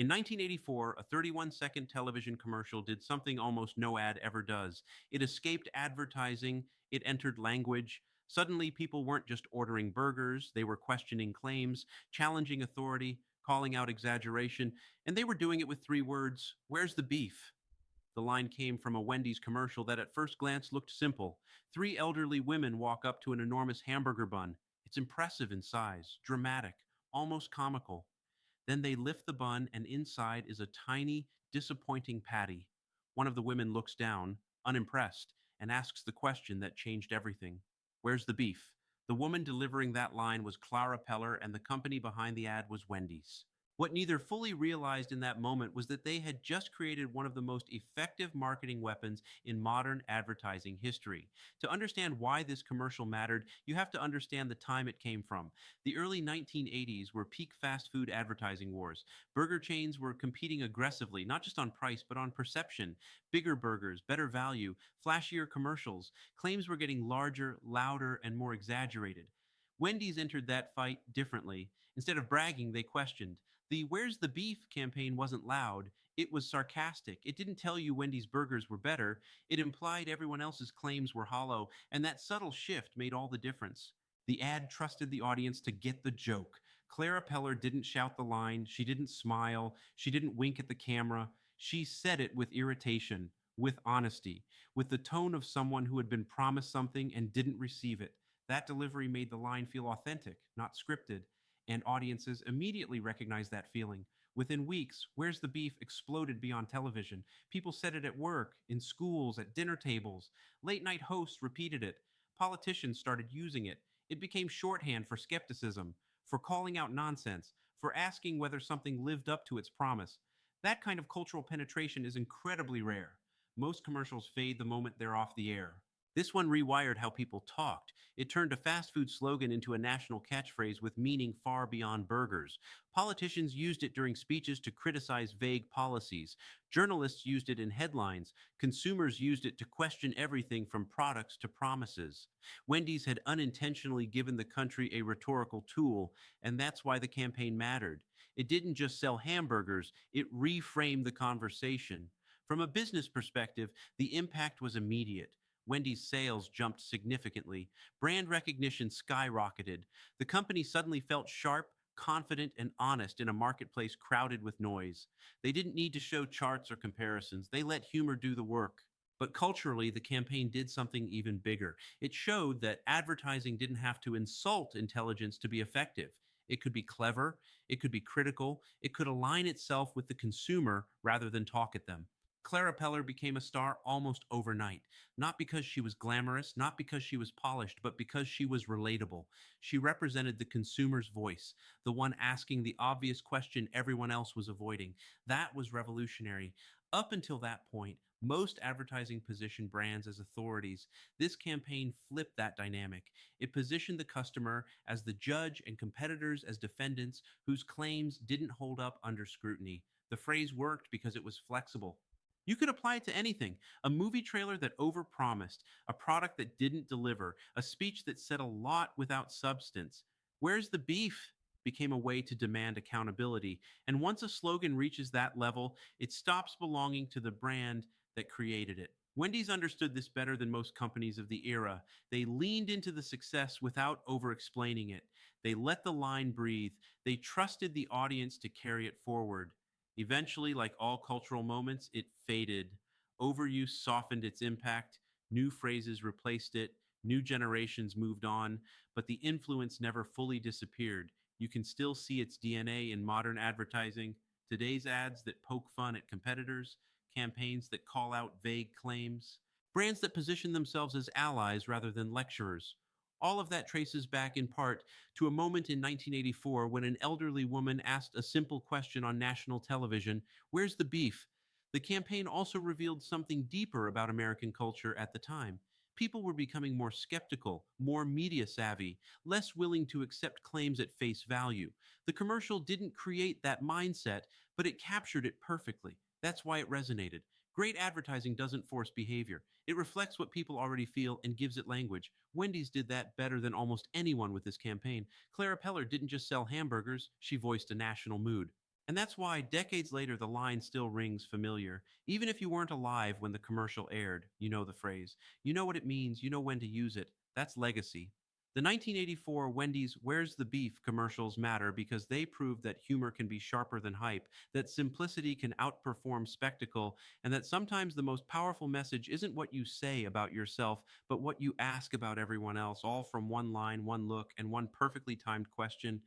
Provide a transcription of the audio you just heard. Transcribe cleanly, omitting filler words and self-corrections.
In 1984, a 31-second television commercial did something almost no ad ever does. It escaped advertising, it entered language. Suddenly, people weren't just ordering burgers, they were questioning claims, challenging authority, calling out exaggeration, and they were doing it with three words: "Where's the beef?" The line came from a Wendy's commercial that at first glance looked simple. Three elderly women walk up to an enormous hamburger bun. It's impressive in size, dramatic, almost comical. Then they lift the bun, and inside is a tiny, disappointing patty. One of the women looks down, unimpressed, and asks the question that changed everything: "Where's the beef?" The woman delivering that line was Clara Peller, and the company behind the ad was Wendy's. What neither fully realized in that moment was that they had just created one of the most effective marketing weapons in modern advertising history. To understand why this commercial mattered, you have to understand the time it came from. The early 1980s were peak fast food advertising wars. Burger chains were competing aggressively, not just on price, but on perception. Bigger burgers, better value, flashier commercials. Claims were getting larger, louder, and more exaggerated. Wendy's entered that fight differently. Instead of bragging, they questioned. The "Where's the Beef" campaign wasn't loud, it was sarcastic. It didn't tell you Wendy's burgers were better, it implied everyone else's claims were hollow, and that subtle shift made all the difference. The ad trusted the audience to get the joke. Clara Peller didn't shout the line, she didn't smile, she didn't wink at the camera. She said it with irritation, with honesty, with the tone of someone who had been promised something and didn't receive it. That delivery made the line feel authentic, not scripted, and audiences immediately recognized that feeling. Within weeks, "Where's the Beef" exploded beyond television. People said it at work, in schools, at dinner tables. Late night hosts repeated it. Politicians started using it. It became shorthand for skepticism, for calling out nonsense, for asking whether something lived up to its promise. That kind of cultural penetration is incredibly rare. Most commercials fade the moment they're off the air. This one rewired how people talked. It turned a fast food slogan into a national catchphrase with meaning far beyond burgers. Politicians used it during speeches to criticize vague policies. Journalists used it in headlines. Consumers used it to question everything from products to promises. Wendy's had unintentionally given the country a rhetorical tool, and that's why the campaign mattered. It didn't just sell hamburgers, it reframed the conversation. From a business perspective, the impact was immediate. Wendy's sales jumped significantly. Brand recognition skyrocketed. The company suddenly felt sharp, confident, and honest in a marketplace crowded with noise. They didn't need to show charts or comparisons. They let humor do the work. But culturally, the campaign did something even bigger. It showed that advertising didn't have to insult intelligence to be effective. It could be clever, it could be critical, it could align itself with the consumer rather than talk at them. Clara Peller became a star almost overnight, not because she was glamorous, not because she was polished, but because she was relatable. She represented the consumer's voice, the one asking the obvious question everyone else was avoiding. That was revolutionary. Up until that point, most advertising positioned brands as authorities. This campaign flipped that dynamic. It positioned the customer as the judge and competitors as defendants whose claims didn't hold up under scrutiny. The phrase worked because it was flexible. You could apply it to anything: a movie trailer that overpromised, a product that didn't deliver, a speech that said a lot without substance. "Where's the beef?" became a way to demand accountability. And once a slogan reaches that level, it stops belonging to the brand that created it. Wendy's understood this better than most companies of the era. They leaned into the success without over explaining it. They let the line breathe. They trusted the audience to carry it forward. Eventually, like all cultural moments, it faded. Overuse softened its impact, new phrases replaced it, new generations moved on, but the influence never fully disappeared. You can still see its DNA in modern advertising: today's ads that poke fun at competitors, campaigns that call out vague claims, brands that position themselves as allies rather than lecturers. All of that traces back in part to a moment in 1984 when an elderly woman asked a simple question on national television: "Where's the beef?" The campaign also revealed something deeper about American culture at the time. People were becoming more skeptical, more media savvy, less willing to accept claims at face value. The commercial didn't create that mindset, but it captured it perfectly. That's why it resonated. Great advertising doesn't force behavior. It reflects what people already feel and gives it language. Wendy's did that better than almost anyone with this campaign. Clara Peller didn't just sell hamburgers, she voiced a national mood. And that's why decades later, the line still rings familiar. Even if you weren't alive when the commercial aired, you know the phrase. You know what it means. You know when to use it. That's legacy. The 1984 Wendy's Where's the Beef commercials matter because they proved that humor can be sharper than hype, that simplicity can outperform spectacle, and that sometimes the most powerful message isn't what you say about yourself, but what you ask about everyone else, all from one line, one look, and one perfectly timed question.